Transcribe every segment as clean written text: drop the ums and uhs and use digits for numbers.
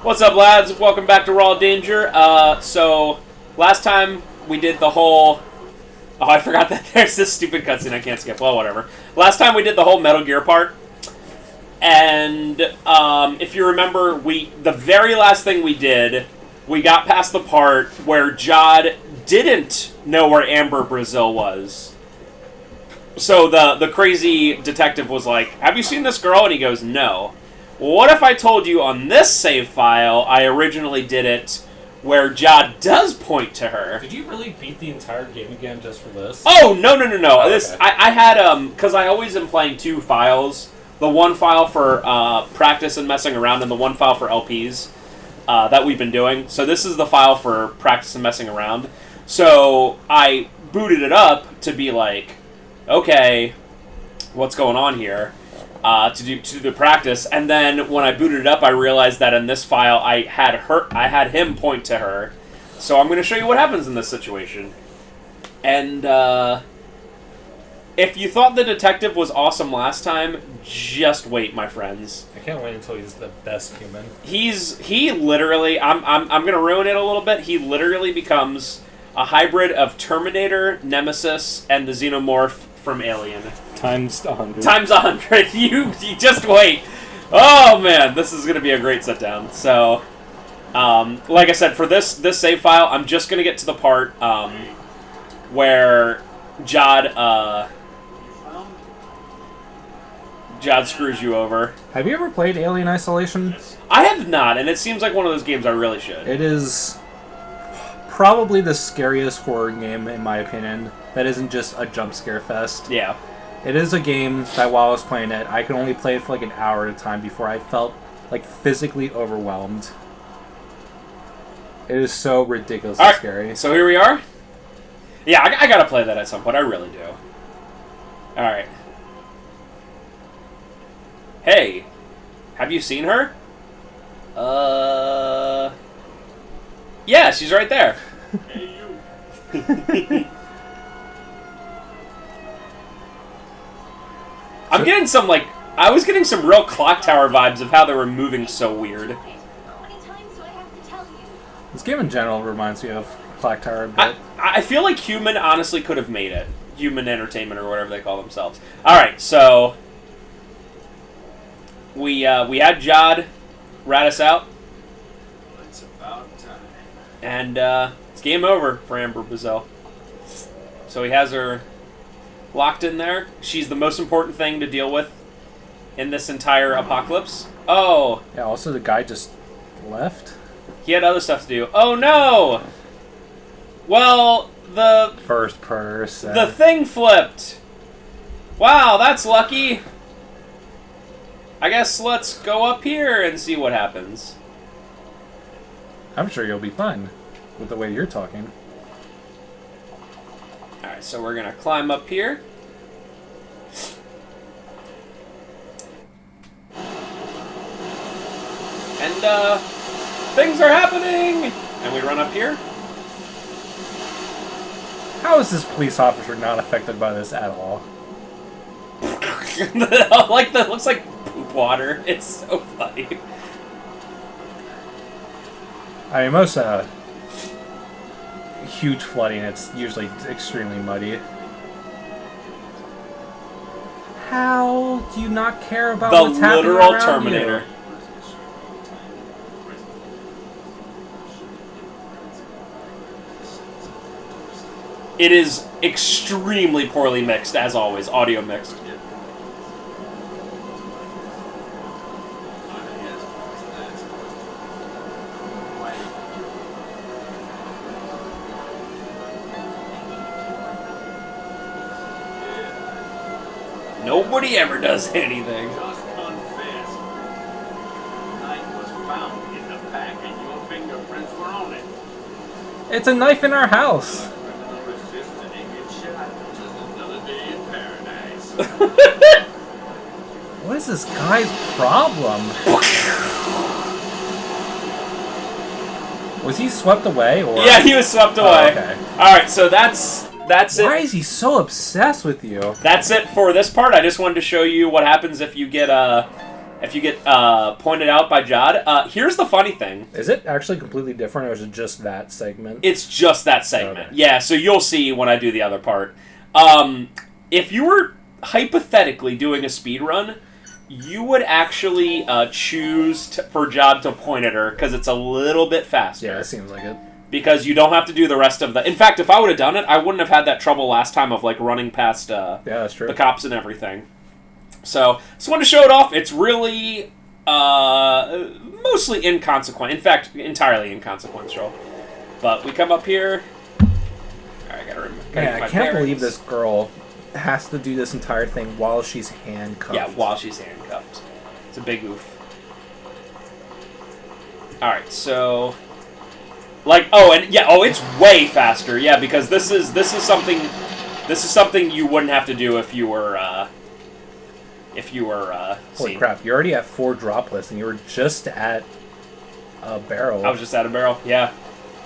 What's up, lads? Welcome back to Raw Danger. So, last time we did the whole... Oh, I forgot that there's this stupid cutscene I can't skip. Well, whatever. Last time we did the whole Metal Gear part. And, if you remember, the very last thing we did, we got past the part where Jodd didn't know where Amber Brazil was. So the crazy detective was like, "Have you seen this girl?" And he goes, "No." Well, what if I told you on this save file, I originally did it where Jodd does point to her? Did you really beat the entire game again just for this? Oh, no. Oh, This okay. I had, because I always am playing two files. The one file for practice and messing around, and the one file for LPs that we've been doing. So this is the file for practice and messing around. So I booted it up to be like, okay, what's going on here? To do the practice, and then when I booted it up, I realized that in this file I had him point to her. So I'm going to show you what happens in this situation. And if you thought the detective was awesome last time, just wait, my friends. I can't wait until he's the best human. He literally, I'm going to ruin it a little bit. He literally becomes a hybrid of Terminator, Nemesis, and the Xenomorph from Alien. Times 100. Times 100. You just wait. Oh man, this is gonna be a great sit down. So, like I said, for this save file, I'm just gonna get to the part where Jodd screws you over. Have you ever played Alien Isolation? I have not, and it seems like one of those games I really should. It is probably the scariest horror game, in my opinion, that isn't just a jump scare fest. Yeah. It is a game that while I was playing it, I could only play it for like an hour at a time before I felt like physically overwhelmed. It is so ridiculously scary. So here we are. Yeah, I gotta play that at some point. I really do. Alright. Hey, have you seen her? Yeah, she's right there. Hey, you. I'm getting some, I was getting some real Clock Tower vibes of how they were moving so weird. This game in general reminds me of Clock Tower a bit. I feel like Human honestly could have made it. Human Entertainment or whatever they call themselves. Alright, so... We had Jodd rat us out. It's about time. And, it's game over for Amber Brazil. So he has her locked in there. She's the most important thing to deal with in this entire apocalypse. Oh! Yeah, also the guy just left. He had other stuff to do. Oh no! Well, the First person. the thing flipped. Wow, that's lucky. I guess let's go up here and see what happens. I'm sure you'll be fine with the way you're talking. Alright, so we're gonna climb up here. And, things are happening! And we run up here. How is this police officer not affected by this at all? That looks like poop water. It's so funny. I mean, most huge flooding, it's usually extremely muddy. How do you not care about The what's happening literal around Terminator. you? It is extremely poorly mixed, as always. Audio mixed. Nobody ever does anything. Just confess. Knife was found in the pack and your fingerprints were on it. It's a knife in our house. Criminal resisted and get shot. Just another day in paradise. What is this guy's problem? Was he swept away, or? Yeah, he was swept away. Oh, okay. Alright, so that's it. Why is he so obsessed with you? That's it for this part. I just wanted to show you what happens if you get if you get pointed out by Jodd. Here's the funny thing. Is it actually completely different, or is it just that segment? It's just that segment. Okay. Yeah, so you'll see when I do the other part. If you were hypothetically doing a speed run, you would actually choose for Jodd to point at her because it's a little bit faster. Yeah, it seems like it. Because you don't have to do the rest of the... In fact, if I would have done it, I wouldn't have had that trouble last time of, like, running past yeah, that's true. the cops and everything. So, just wanted to show it off. It's really mostly inconsequential. In fact, entirely inconsequential. But we come up here... Alright, I gotta remember. Yeah, I can't believe this girl has to do this entire thing while she's handcuffed. Yeah, while she's handcuffed. It's a big oof. Alright, so... Like, it's way faster. Yeah, because this is something you wouldn't have to do if you were Holy seen. crap, you're already at 4 droplets, and you were just at a barrel. I was just at a barrel, yeah.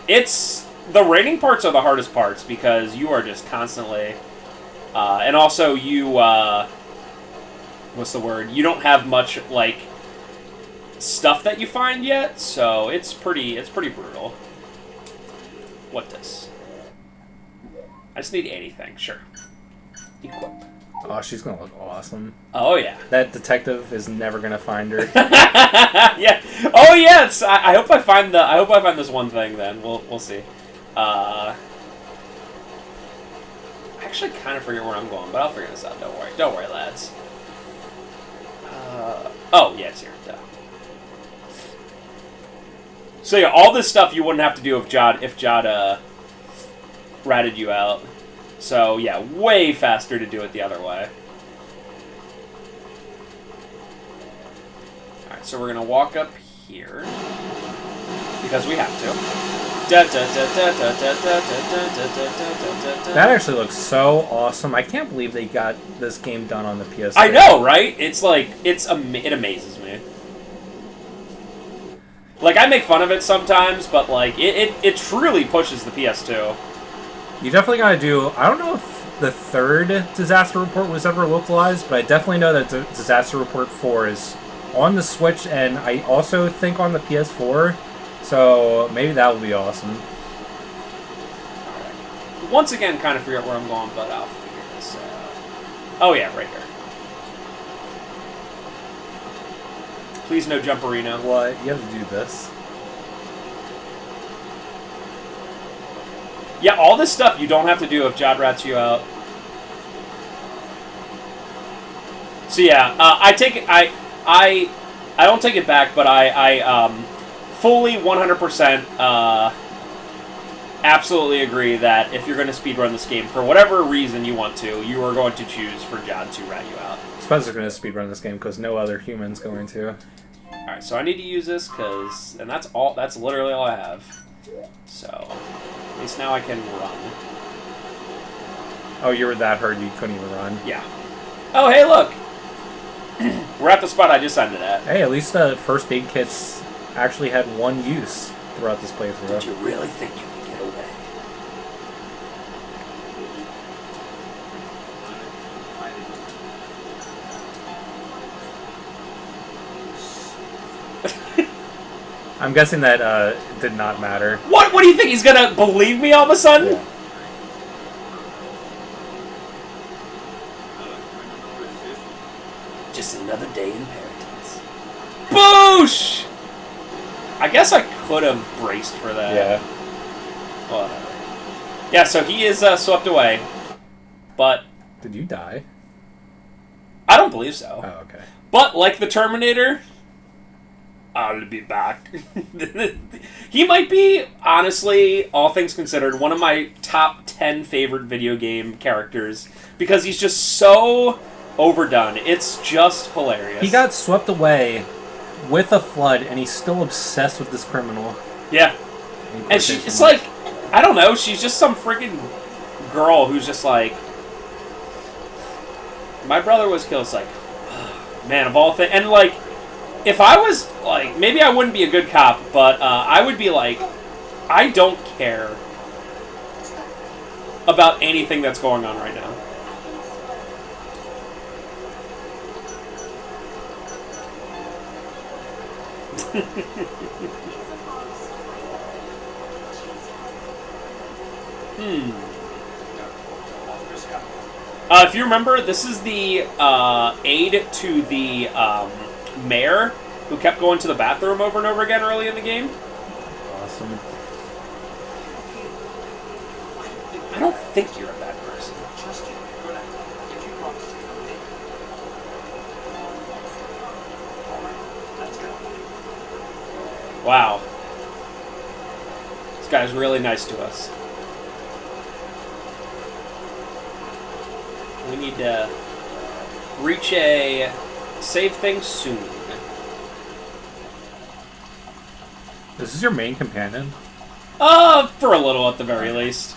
It's... The raining parts are the hardest parts, because you are just constantly... and also, you, what's the word? You don't have much, like, stuff that you find yet, so it's pretty brutal. What this? I just need anything, sure. Equip. Oh, she's gonna look awesome. Oh, yeah. That detective is never gonna find her. Yeah. Oh, yeah. I hope I find this one thing. Then we'll see. I actually kind of forget where I'm going, but I'll figure this out. Don't worry, lads. Oh, yeah, it's here. Duh. So yeah, all this stuff you wouldn't have to do if Jodd ratted you out. So yeah, way faster to do it the other way. Alright, so we're gonna walk up here. Because we have to. That actually looks so awesome. I can't believe they got this game done on the PS2. I know, right? It's like, it amazes me. Like, I make fun of it sometimes, but, like, it truly pushes the PS2. You definitely gotta do... I don't know if the third Disaster Report was ever localized, but I definitely know that Disaster Report 4 is on the Switch, and I also think on the PS4, so maybe that would be awesome. Once again, kind of forget where I'm going, but I'll figure this out. Oh, yeah, right here. Please no jumperino. What? You have to do this. Yeah, all this stuff you don't have to do if Jodd rats you out. So yeah, I take it. I don't take it back, but I fully 100% absolutely agree that if you're going to speedrun this game for whatever reason you want to, you are going to choose for Jodd to rat you out. Spencer's going to speedrun this game because no other human's going to. Alright, so I need to use this because... And that's all. That's literally all I have. So, at least now I can run. Oh, you were that hurt you couldn't even run? Yeah. Oh, hey, look! We're at the spot I just ended at. Hey, at least the first aid kits actually had one use throughout this playthrough. Did you really think you could get away? I'm guessing that did not matter. What? What do you think? He's gonna believe me all of a sudden? Yeah. Just another day in paradise. Boosh! I guess I could have braced for that. Yeah. Whatever. Yeah, so he is swept away. But... Did you die? I don't believe so. Oh, okay. But, like the Terminator... I'll be back. He might be, honestly, all things considered, one of my top 10 favorite video game characters. Because he's just so overdone. It's just hilarious. He got swept away with a flood, and he's still obsessed with this criminal. Yeah. And it's like, I don't know, she's just some freaking girl who's just like, my brother was killed. It's like, man, of all things. And like, if I was, like, maybe I wouldn't be a good cop, but I would be like, I don't care about anything that's going on right now. If you remember, this is the aide to the mayor who kept going to the bathroom over and over again early in the game. Awesome. I don't think you're a bad person. Wow. This guy's really nice to us. We need to reach a save things soon. This is your main companion? For a little at the very least.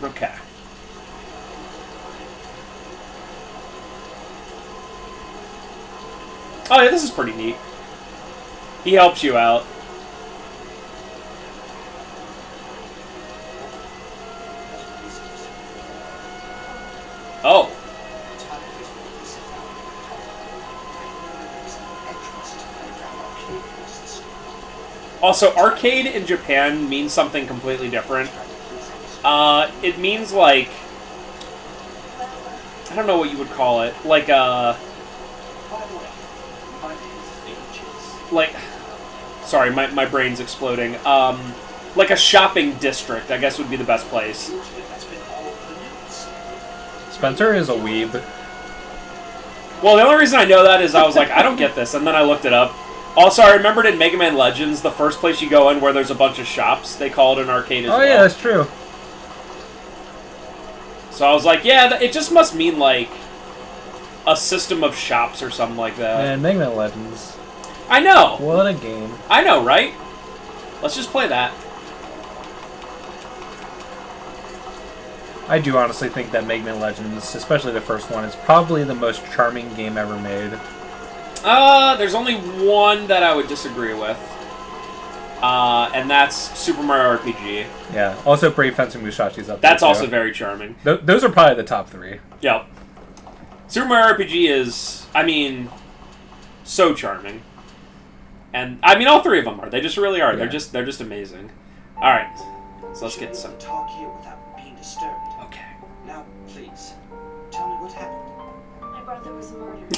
Okay. Oh yeah, this is pretty neat. He helps you out. Oh. Also, arcade in Japan means something completely different. It means like, I don't know what you would call it, like sorry, my brain's exploding. Like a shopping district, I guess would be the best place. Spencer is a weeb. Well, the only reason I know that is I was like, I don't get this, and then I looked it up. Also, I remembered in Mega Man Legends, the first place you go in where there's a bunch of shops, they call it an arcade as well. Oh yeah, that's true. So I was like, yeah, it just must mean like a system of shops or something like that. Man, Mega Man Legends. I know. What a game. I know, right? Let's just play that. I do honestly think that Mega Man Legends, especially the first one, is probably the most charming game ever made. There's only one that I would disagree with. And that's Super Mario RPG. Yeah. Also, Brave Fencer Musashi's up there. That's also very charming. Those are probably the top three. Yep. Super Mario RPG is, I mean, so charming. And, I mean, all three of them are. They just really are. Yeah. They're just amazing. Alright. So let's get some... talk here without being disturbed. Okay. Now, please, tell me what happened. My brother was murdered.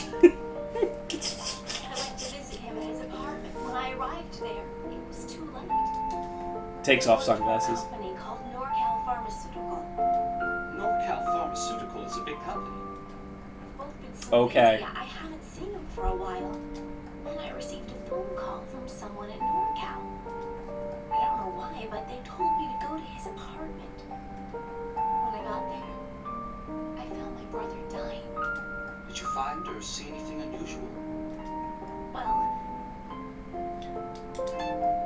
I went to visit him at his apartment. When I arrived there, it was too late. Takes off sunglasses. A company called NorCal Pharmaceutical. NorCal Pharmaceutical is a big company. We've both been so Okay. busy, I haven't seen him for a while. Then I received a phone call from someone at NorCal. I don't know why, but they told me to go to his apartment. When I got there, I found my brother dying. Did you find or see anything unusual? Well,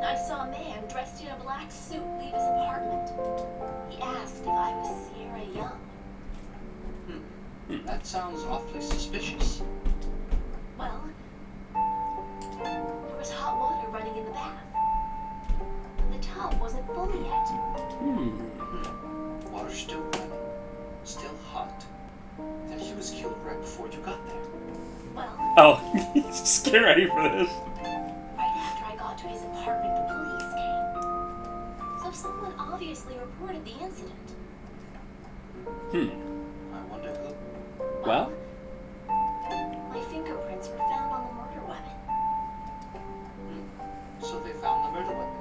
I saw a man dressed in a black suit leave his apartment. He asked if I was Sierra Young. That sounds awfully suspicious. Well, there was hot water running in the bath. The tub wasn't full yet. Water still running, still hot. Then he was killed right before you got there. Well, Oh, just get ready for this. right after I got to his apartment, the police came. So someone obviously reported the incident. I wonder who. Well, My fingerprints were found on the murder weapon. So they found the murder weapon.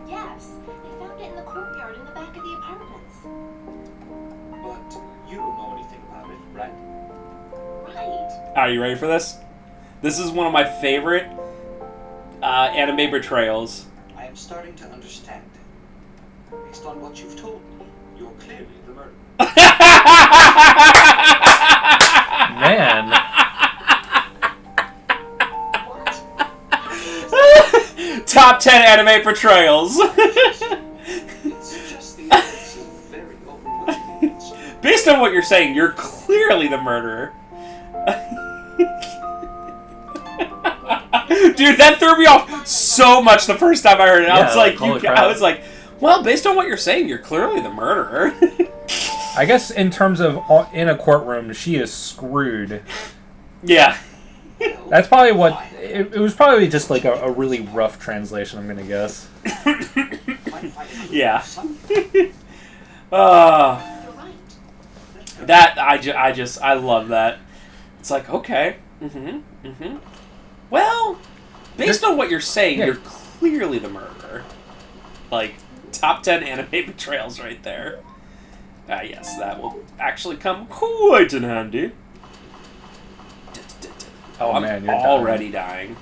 Yes, they found it in the courtyard in the back of the apartments. But you don't know anything about it, right? Right. are you ready for this? This is one of my favorite anime betrayals. I am starting to understand. Based on what you've told me, you're clearly the murderer. Man. What? Top 10 anime betrayals. It's just the evidence of very overwhelming history. Based on what you're saying, you're clearly the murderer. Dude, that threw me off so much the first time I heard it. I Yeah, was like, holy crap. I was like, well, based on what you're saying, you're clearly the murderer. I guess in terms of in a courtroom, she is screwed. Yeah. That's probably what... It was probably just like a really rough translation, I'm going to guess. Yeah. You're right. That, I love that. It's like, okay. Well, based on what you're saying, Yeah. you're clearly the murderer. Like, top 10 anime betrayals right there. Yes, that will actually come quite in handy. Oh, I'm man, you're already dying.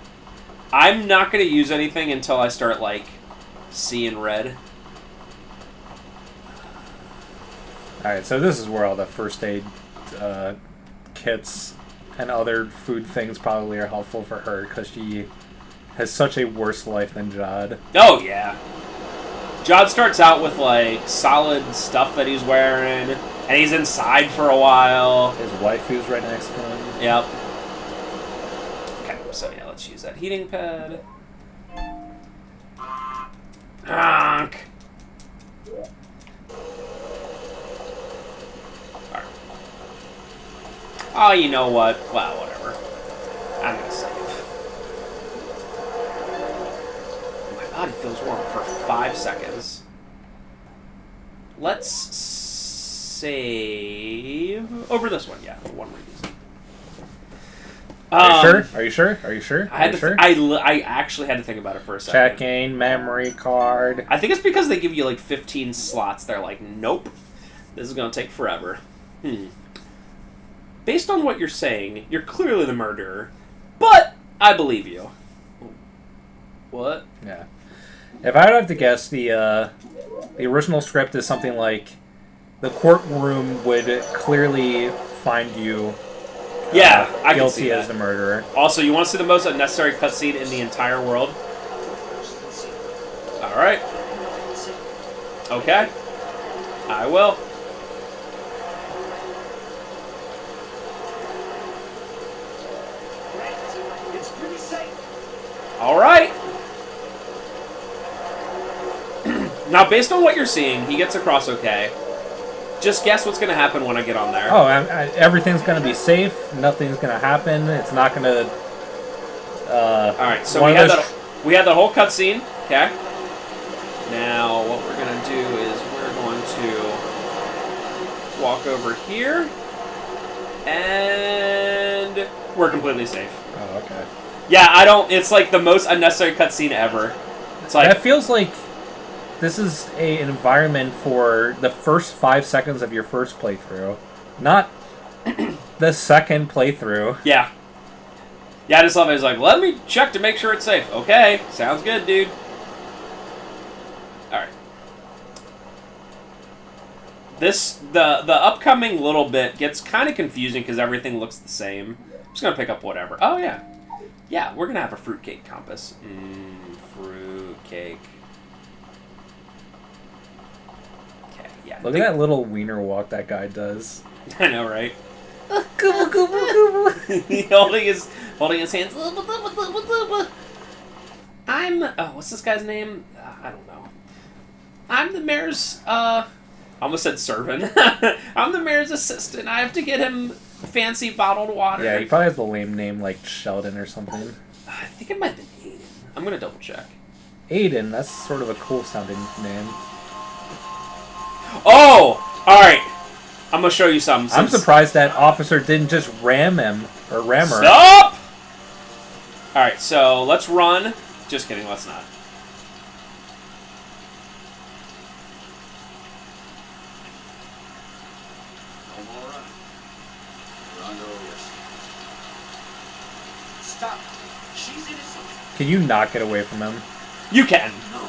I'm not going to use anything until I start, like, seeing red. Alright, so this is where all the first aid kits and other food things probably are helpful for her, because she has such a worse life than Jodd. Oh, yeah. Jodd starts out with, like, solid stuff that he's wearing, and he's inside for a while. His wife who's right next to him. Yep. Okay, so yeah, let's use that heating pad. Honk. Alright. Oh, you know what? Well, whatever. I'm gonna save. My body feels warm for 5 seconds. Let's save over this one. Yeah, the one we're using. Are you sure? Are you sure? I had to. sure? I actually had to think about it for a second. Checking memory card. I think it's because they give you like 15 slots. They're like, nope, this is gonna take forever. Based on what you're saying, you're clearly the murderer, but I believe you. What? Yeah. If I would have to guess, the original script is something like the courtroom would clearly find you Yeah, I can see guilty that. as the murderer. Also, you want to see the most unnecessary cutscene in the entire world? Alright. Okay. I will. It's pretty safe. Alright. Now, based on what you're seeing, he gets across okay. Just guess what's going to happen when I get on there. Oh, everything's going to be safe. Nothing's going to happen. It's not going to... Alright, so we had the whole cutscene, okay? Now, what we're going to do is we're going to walk over here, and we're completely safe. Oh, okay. Yeah, it's like the most unnecessary cutscene ever. It's like... That feels like this is an environment for the first 5 seconds of your first playthrough, not the second playthrough. Yeah. Yeah, I just love it. It's like, let me check to make sure it's safe. Okay, sounds good, dude. Alright. The upcoming little bit gets kind of confusing because everything looks the same. I'm just going to pick up whatever. Oh, yeah. Yeah, we're going to have a fruitcake compass. Fruitcake. Okay, yeah. Look at that little wiener walk that guy does. I know, right? Gooble, gooble, gooble. holding his hands. What's this guy's name? I don't know. I'm the mayor's, I almost said servant. I'm the mayor's assistant. I have to get him fancy bottled water. Yeah, he probably has a lame name like Sheldon or something. I think it might have been Aiden. I'm gonna double check. Aiden, that's sort of a cool sounding name. Oh! Alright. I'm gonna show you something. I'm surprised that officer didn't just ram him, or ram her. Stop! Alright, so let's run. Just kidding, let's not. No more running. You're under arrest. Stop. She's innocent. Can you not get away from him? You can. No.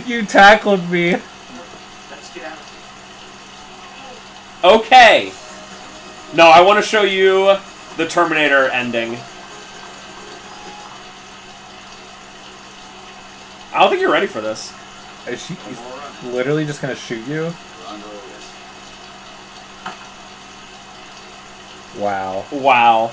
You tackled me. Let's get out of Okay. No, I want to show you the Terminator ending. I don't think you're ready for this. Is she he's literally just gonna shoot you? You're under arrest. Wow. Wow.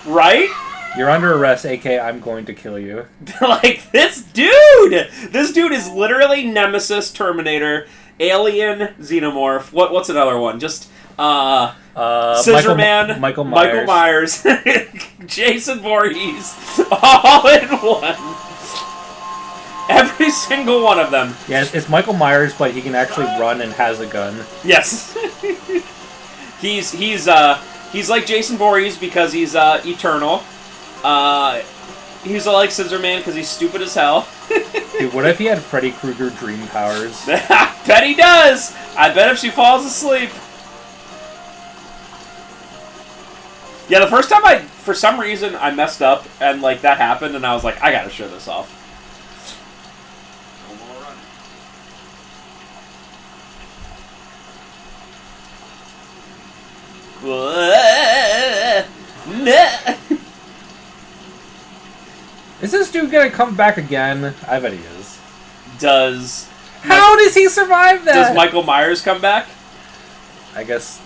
Right? You're under arrest, aka I'm going to kill you. Like, this dude! This dude is literally Nemesis, Terminator, Alien, Xenomorph. What's another one? Just, Scissor Man, Michael Myers. Jason Voorhees, all in one. Every single one of them. Yeah, it's Michael Myers, but he can actually run and has a gun. Yes. He's like Jason Voorhees because he's eternal. He's like Scissor Man because he's stupid as hell. Dude, what if he had Freddy Krueger dream powers? Bet he does. I bet if she falls asleep. Yeah, the first time for some reason, I messed up and like that happened, and I was like, I gotta show this off. Is this dude gonna come back again? I bet he is. How does he survive that? Does Michael Myers come back? I guess.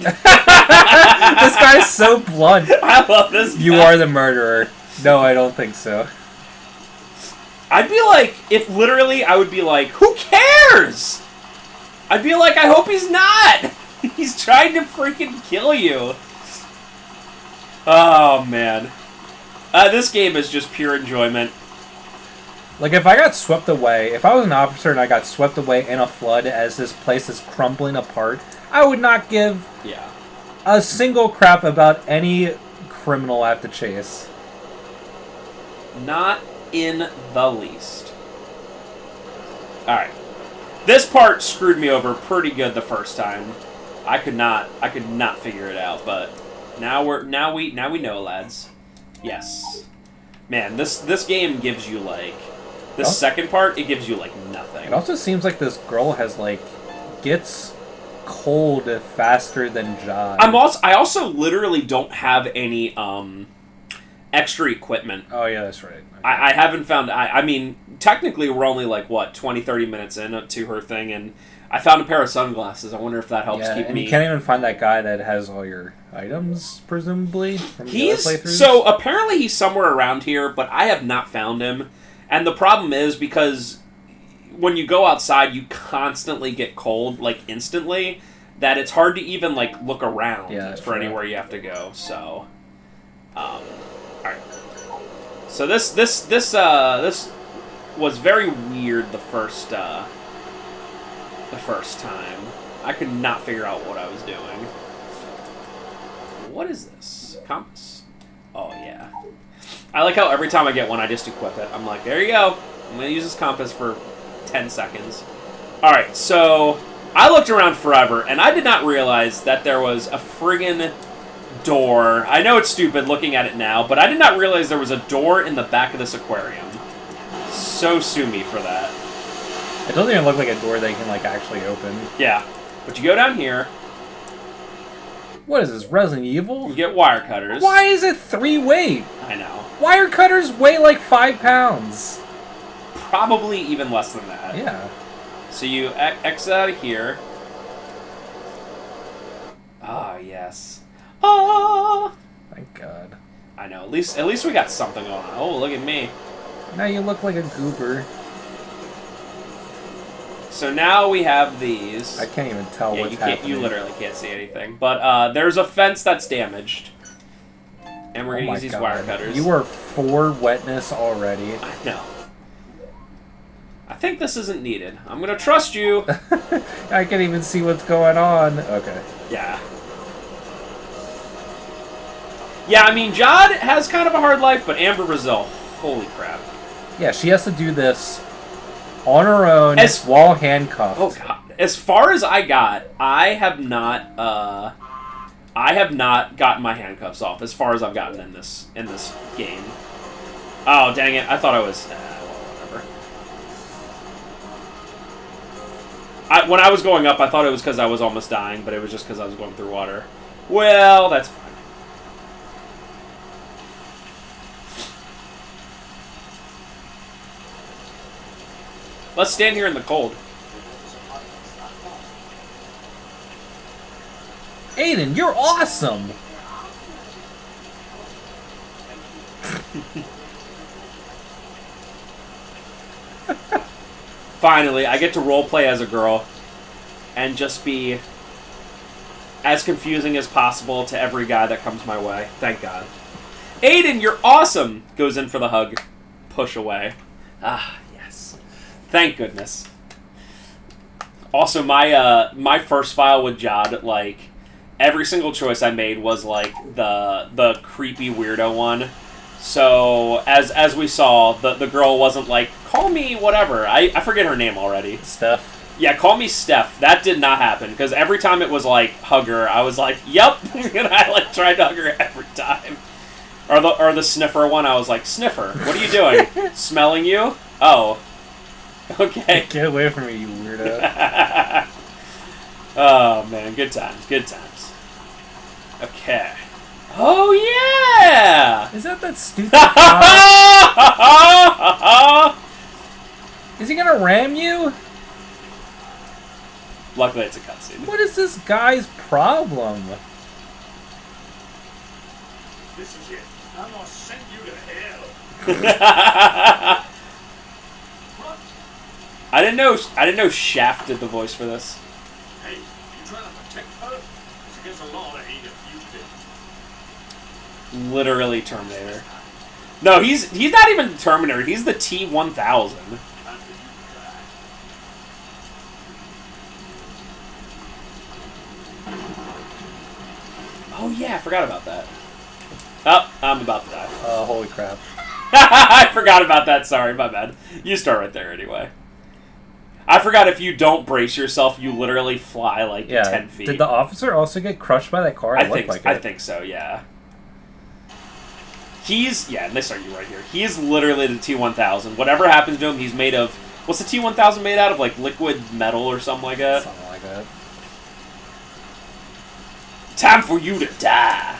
This guy's so blunt. I love this guy. You are the murderer. No, I don't think so. I'd be like, if literally, I would be like, who cares? I'd be like, I hope he's not. He's trying to freaking kill you. Oh, man. This game is just pure enjoyment. Like, if I got swept away, if I was an officer and I got swept away in a flood as this place is crumbling apart, I would not give a single crap about any criminal I have to chase. Not in the least. Alright. This part screwed me over pretty good the first time. I could not figure it out, but now we know, lads. Yes. Man, this game gives you like this second part, it gives you like nothing. It also seems like this girl has like gets cold faster than Jodd. I also literally don't have any extra equipment. Oh yeah, that's right. Okay. I haven't found I mean, technically we're only like what, 20-30 minutes in to her thing, and I found a pair of sunglasses. I wonder if that helps keep and me. You can't even find that guy that has all your items, presumably, from the other playthroughs? So apparently he's somewhere around here, but I have not found him. And the problem is because when you go outside, you constantly get cold, like instantly, that it's hard to even like look around for anywhere you have to go. So, all right. So this was very weird the first time. I could not figure out what I was doing. What is this? Compass. Oh, yeah. I like how every time I get one, I just equip it. I'm like, there you go. I'm going to use this compass for 10 seconds. Alright, so I looked around forever, and I did not realize that there was a friggin' door. I know it's stupid looking at it now, but I did not realize there was a door in the back of this aquarium. So sue me for that. It doesn't even look like a door they can like actually open. Yeah. But you go down here. What is this, Resident Evil? You get wire cutters. Why is it 3 weight? I know. Wire cutters weigh like 5 pounds. Probably even less than that. Yeah. So you exit out of here. Ah, yes. Ah. Thank God. I know. At least we got something going on. Oh, look at me. Now you look like a goober. So now we have these. I can't even tell what's happening. You literally can't see anything. But there's a fence that's damaged. And we're going to use these wire cutters. You are 4 wetness already. I know. I think this isn't needed. I'm going to trust you. I can't even see what's going on. Okay. Yeah. Yeah, I mean, Jodd has kind of a hard life, but Amber Brazil, holy crap. Yeah, she has to do this on her own while handcuffed. Oh God! As far as I got, I have not gotten my handcuffs off. As far as I've gotten in this game. Oh dang it! I thought I was. Whatever. When I was going up, I thought it was because I was almost dying, but it was just because I was going through water. Well, that's fine. Let's stand here in the cold. Aiden, you're awesome! Finally, I get to roleplay as a girl and just be as confusing as possible to every guy that comes my way. Thank God. Aiden, you're awesome! Goes in for the hug. Push away. Ah, yes. Thank goodness. Also, my first file with Jodd, like, every single choice I made was, like, the creepy weirdo one. So, as we saw, the girl wasn't like, call me whatever. I forget her name already. Steph. Yeah, call me Steph. That did not happen, because every time it was like, hug her, I was like, yup! And I, like, tried to hug her every time. Or the sniffer one, I was like, sniffer, what are you doing? Smelling you? Oh. Okay. Get away from me, you weirdo. Oh, man, good times, good times. Okay. Oh, yeah! Is that stupid cop? Is he gonna ram you? Luckily, it's a cutscene. What is this guy's problem? This is it. I'm gonna send you to hell. I didn't know Shaft did the voice for this. Hey, you trying to protect her? It's against the law to aid a fugitive. Literally Terminator. No, he's not even the Terminator. He's the T-1000. Time for you to die. Oh yeah, I forgot about that. Oh, I'm about to die. Holy crap. I forgot about that. Sorry, my bad. You start right there anyway. I forgot if you don't brace yourself, you literally fly like 10 feet. Did the officer also get crushed by that car? I think so, yeah. And they start you right here. He is literally the T-1000. Whatever happens to him, he's made of... What's the T-1000 made out of? Like liquid metal or something like that? Something like that. Time for you to die.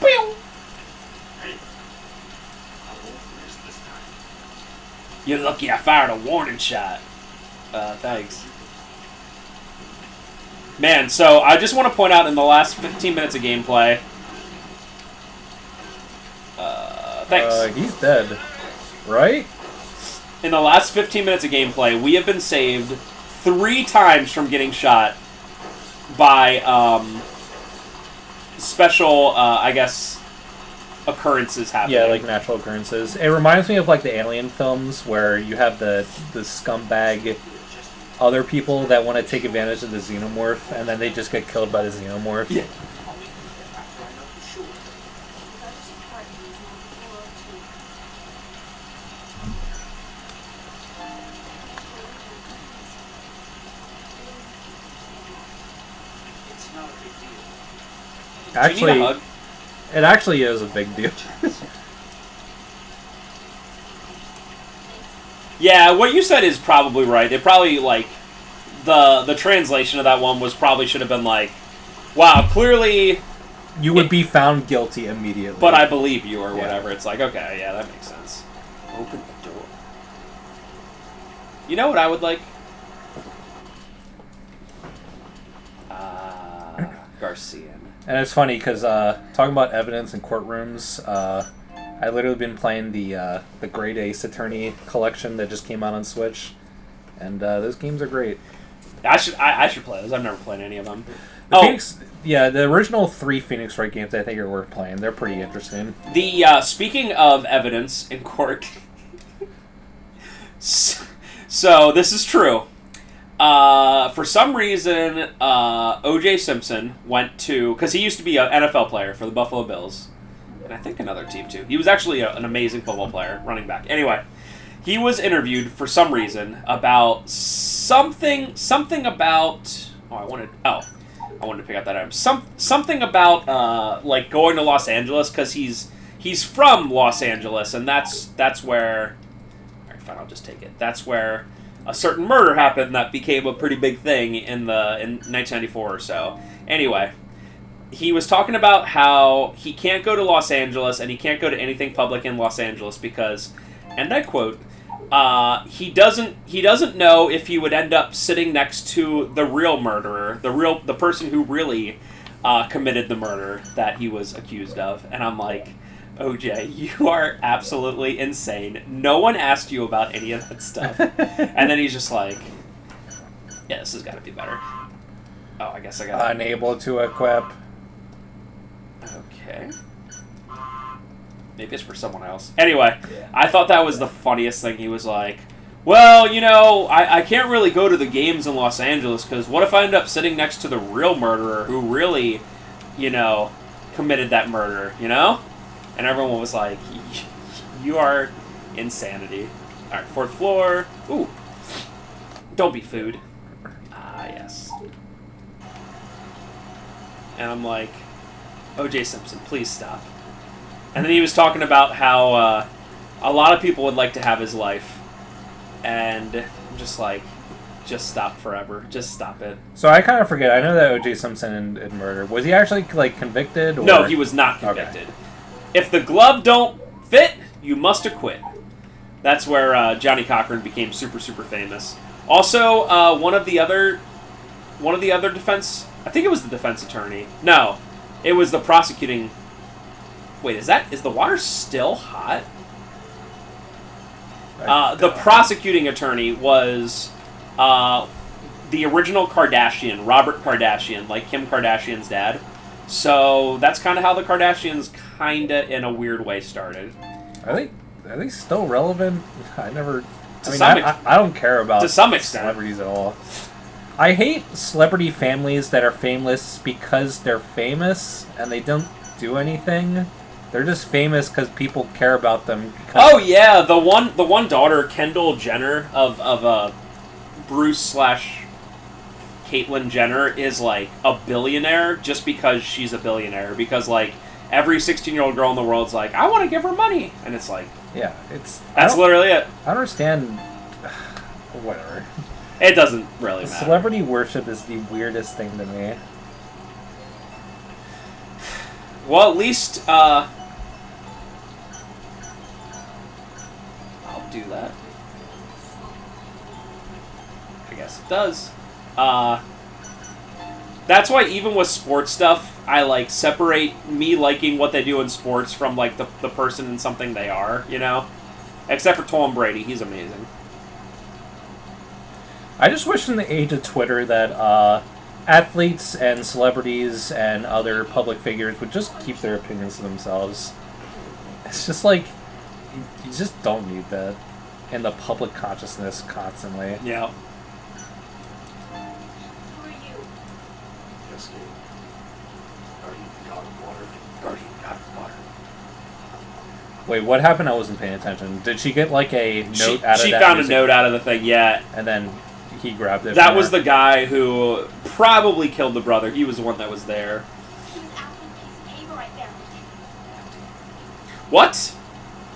Pew! Hey, I won't miss this time. You're lucky I fired a warning shot. Thanks. Man, so I just want to point out in the last 15 minutes of gameplay... thanks. He's dead. Right? In the last 15 minutes of gameplay, we have been saved 3 times from getting shot by, special, I guess, occurrences happening. Yeah, like natural occurrences. It reminds me of like the Alien films where you have the scumbag other people that want to take advantage of the xenomorph and then they just get killed by the xenomorph. Yeah. It's not a big deal. Do you need a Actually, hug? it actually is a big deal. Yeah, what you said is probably right. It probably, like, the translation of that one was probably should have been like, wow, clearly... You would be found guilty immediately. But I believe you, or Yeah. whatever. It's like, okay, yeah, that makes sense. Open the door. You know what I would like? Garcian. And it's funny because talking about evidence in courtrooms, I literally been playing the Great Ace Attorney collection that just came out on Switch, and those games are great. I should play those. I've never played any of them. The original 3 Phoenix Wright games I think are worth playing. They're pretty interesting. The speaking of evidence in court, so this is true. For some reason, O.J. Simpson went to... Because he used to be an NFL player for the Buffalo Bills. And I think another team, too. He was actually an amazing football player, running back. Anyway, he was interviewed for some reason about something about... I wanted to pick out that item. Something about, like, going to Los Angeles, because he's from Los Angeles, and that's where... Alright, fine, I'll just take it. That's where... a certain murder happened that became a pretty big thing in 1994 or so. Anyway, he was talking about how he can't go to Los Angeles and he can't go to anything public in Los Angeles because, and I quote, he doesn't know if he would end up sitting next to the real murderer, the person who really committed the murder that he was accused of. And I'm like, OJ, you are absolutely insane. No one asked you about any of that stuff. And then he's just like, yeah, this has got to be better. Oh, I guess I got Unable to equip. Okay. Maybe it's for someone else. Anyway, I thought that was the funniest thing. He was like, well, you know, I can't really go to the games in Los Angeles because what if I end up sitting next to the real murderer who really, you know, committed that murder, you know? And everyone was like, you are insanity. All right, 4th floor. Ooh. Don't be food. Ah, yes. And I'm like, O.J. Simpson, please stop. And then he was talking about how a lot of people would like to have his life. And I'm just like, just stop forever. Just stop it. So I kind of forget. I know that O.J. Simpson in murder. Was he actually, like, convicted? Or? No, he was not convicted. Okay. If the glove don't fit, you must acquit. That's where Johnny Cochran became super, super famous. Also, one of the other defense... I think it was the defense attorney. No, it was the prosecuting... Wait, is the water still hot? The prosecuting attorney was the original Kardashian, Robert Kardashian, like Kim Kardashian's dad. So that's kind of how the Kardashians kind of, in a weird way, started. Are they still relevant? I don't care about to some extent. Celebrities at all. I hate celebrity families that are famous because they're famous and they don't do anything. They're just famous because people care about them. Oh yeah, the one daughter, Kendall Jenner of Bruce / Caitlyn Jenner, is like a billionaire just because she's a billionaire. Because like every 16-year-old girl in the world's like, I want to give her money, and it's like, yeah, that's literally it. I don't understand. Whatever. It doesn't really matter. Celebrity worship is the weirdest thing to me. Well, at least I'll do that. I guess it does. That's why even with sports stuff, I like separate me liking what they do in sports from like the person and something they are, you know? Except for Tom Brady, he's amazing. I just wish in the age of Twitter that athletes and celebrities and other public figures would just keep their opinions to themselves. It's just like, you just don't need that in the public consciousness constantly. Yeah. Who are you? Yes, Gabe. Guardian God of Water. Guardian God of Water. Wait, what happened? I wasn't paying attention. Did she get like a note out of that? She found music? a note out of the thing, yeah. And then he grabbed it. That was the guy who probably killed the brother. He was the one that was there. He was out with a piece of paper right there. What?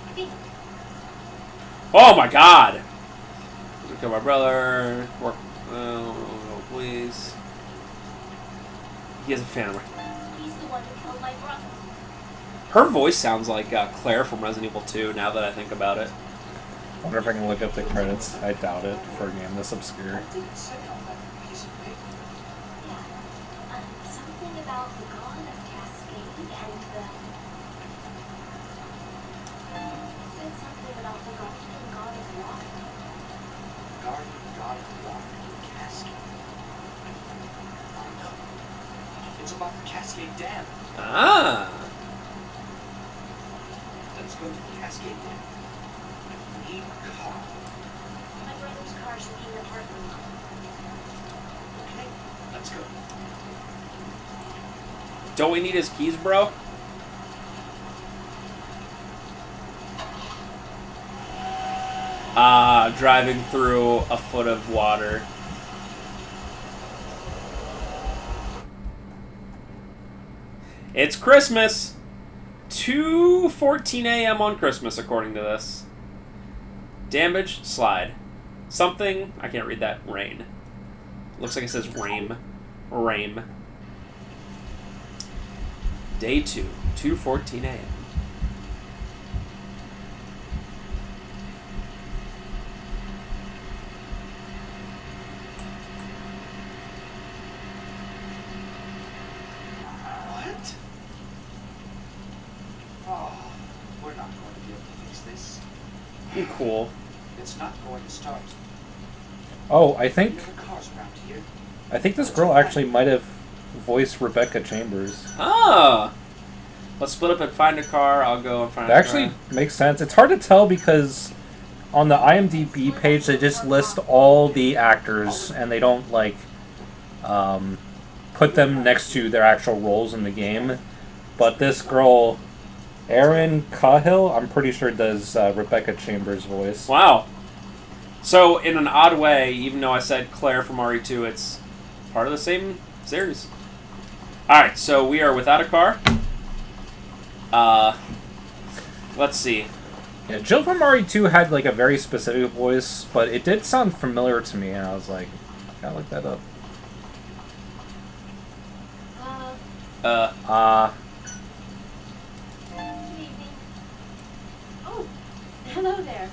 I think Oh my god! Kill my brother. Work. Oh, please. He has a family. he's the one who killed my brother. Her voice sounds like Claire from Resident Evil 2, now that I think about it. I wonder if I can look up the credits. I doubt it for a game this obscure. What did it say on that piece of paper? Yeah. Something about the god of Cascade and the... said something about the guardian god of water. Guardian God of Water and Cascade. I know. It's about the Cascade Dam. Ah! Let's go to the Cascade Dam. I need a car. My brother's car should be in the parking lot. Okay, let's go. Don't we need his keys, bro? Ah, driving through a foot of water. It's Christmas! 2:14 a.m. on Christmas, according to this. Damage, slide. Something, I can't read that, rain. Looks like it says rain. Rain. Day 2, 2:14 a.m. What? Oh, Cool. It's not going to start. Oh, I think There are cars around here. this girl actually might have voiced Rebecca Chambers. Ah! Let's split up and find a car. I'll go and find That a actually car. makes sense. It's hard to tell because on the IMDb page they just list all the actors and they don't like put them next to their actual roles in the game. But this girl, Erin Cahill, I'm pretty sure does Rebecca Chambers' voice. Wow. So, in an odd way, even though I said Claire from RE2, it's part of the same series. Alright, so we are without a car. Let's see. Yeah, Jill from RE2 had like a very specific voice, but it did sound familiar to me, and I was like, gotta look that up. Good evening. Oh, hello there.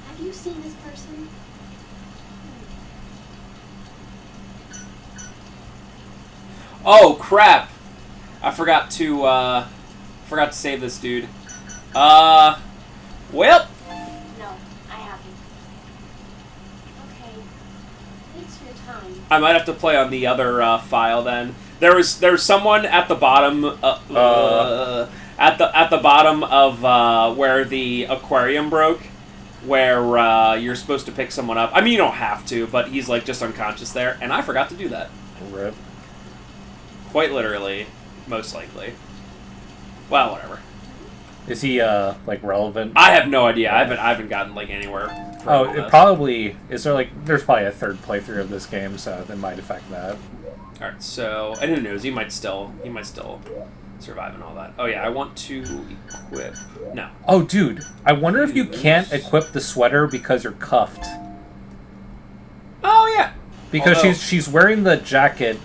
Have you seen this person? Oh, crap! I forgot to save this dude. Well, No, I haven't. Okay. Thanks for your time. I might have to play on the other file then. There's someone at the bottom at the bottom of where the aquarium broke, where you're supposed to pick someone up. I mean, you don't have to, but he's like just unconscious there, and I forgot to do that. Rip. Quite literally, most likely. Well, whatever. Is he like relevant? I have no idea. I haven't gotten like anywhere. through Oh, all it this. probably is there like there's probably a third playthrough of this game, so that might affect that. All right, so and who knows? He might still survive and all that. Oh yeah, I want to equip. No. Oh, dude, I wonder if you can't equip the sweater because you're cuffed. Oh yeah. Because Although- she's wearing the jacket.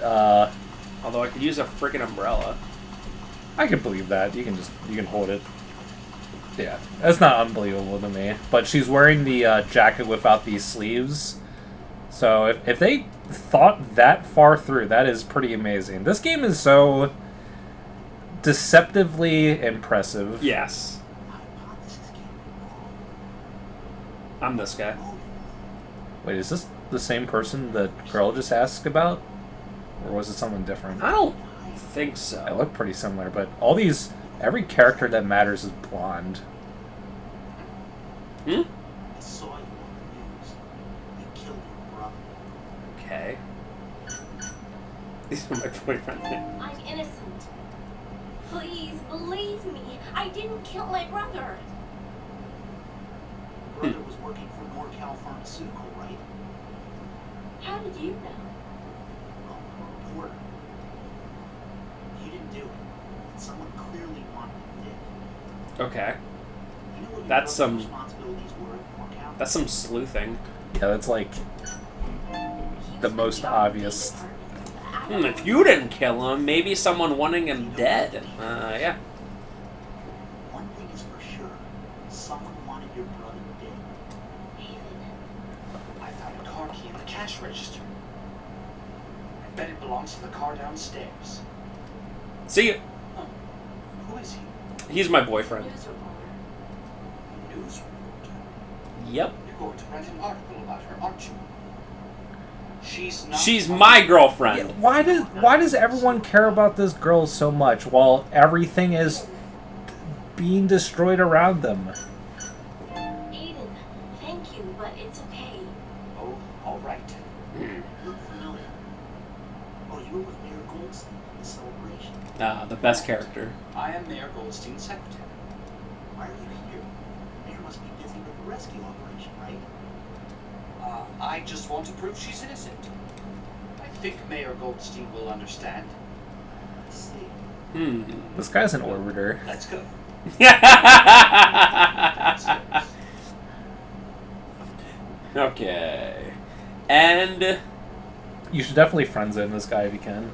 Although I could use a freaking umbrella. I can believe that. You can hold it. Yeah, that's not unbelievable to me. But she's wearing the jacket without these sleeves. So if they thought that far through, that is pretty amazing. This game is so deceptively impressive. Yes. I'm this guy. Wait, is this the same person the girl just asked about? Or was it someone different? I don't think They so. look pretty similar, but every character that matters is blonde. Hmm? I saw you on the news. They killed your brother. Okay. These are my boyfriend. I'm innocent. Please believe me. I didn't kill my brother. Your brother was working for NorCal Pharmaceutical, right? How did you know? Well, a reporter. You didn't do it. And someone clearly wanted you did. Okay. You know what your That's brother's some- responsibilities were at NorCal? That's some sleuthing. Yeah, that's like He the was most job obvious. department. I don't If know. you didn't kill him, maybe someone wanting him dead. Yeah. One thing is for sure. Someone wanted your brother dead. Haven. I found a car key in the cash register. I bet it belongs to the car downstairs. See you. Oh, who is he? He's my boyfriend. News reporter. News reporter. Yep. You're going to write an article about her, aren't you? She's my girlfriend. Yeah, why does everyone care about this girl so much while everything is being destroyed around them? Aiden, thank you, but it's okay. Oh, all right. Look familiar. Oh, you were with Mayor Goldstein in the celebration. The best character. I am Mayor Goldstein's secretary. Why are you here? Mayor must be busy with the rescue operation, right? I just want to prove she's innocent. I think Mayor Goldstein will understand. I see. This guy's an orbiter. Let's go. Okay. And You should definitely friend zone this guy if you can.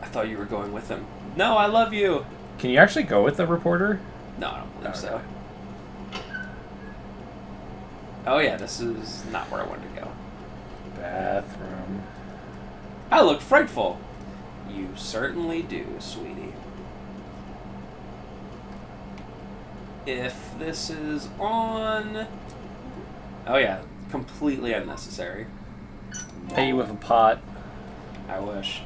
I thought you were going with him. No, I love you. Can you actually go with the reporter? No, I don't believe so. Okay. Oh yeah, this is not where I wanted to go. Bathroom. I look frightful. You certainly do, sweetie. if this is on. Oh yeah, completely unnecessary. Pay you with a pot. I wish.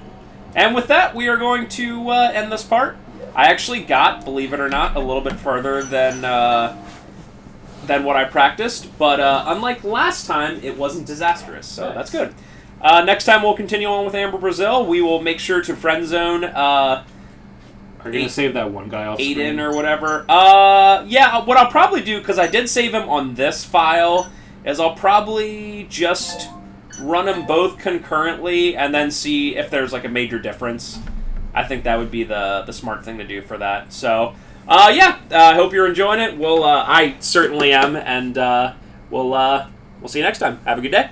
And with that, we are going to end this part. I actually got, believe it or not, a little bit further than what I practiced, but unlike last time, it wasn't disastrous, so that's good. Next time, we'll continue on with Amber Brazil. We will make sure to friend zone. Are you gonna save that one guy off Aiden screen? or whatever. Yeah, what I'll probably do, because I did save him on this file, is I'll probably just run them both concurrently and then see if there's like a major difference. I think that would be the smart thing to do for that. So, yeah, I hope you're enjoying it. I certainly am, and we'll see you next time. Have a good day.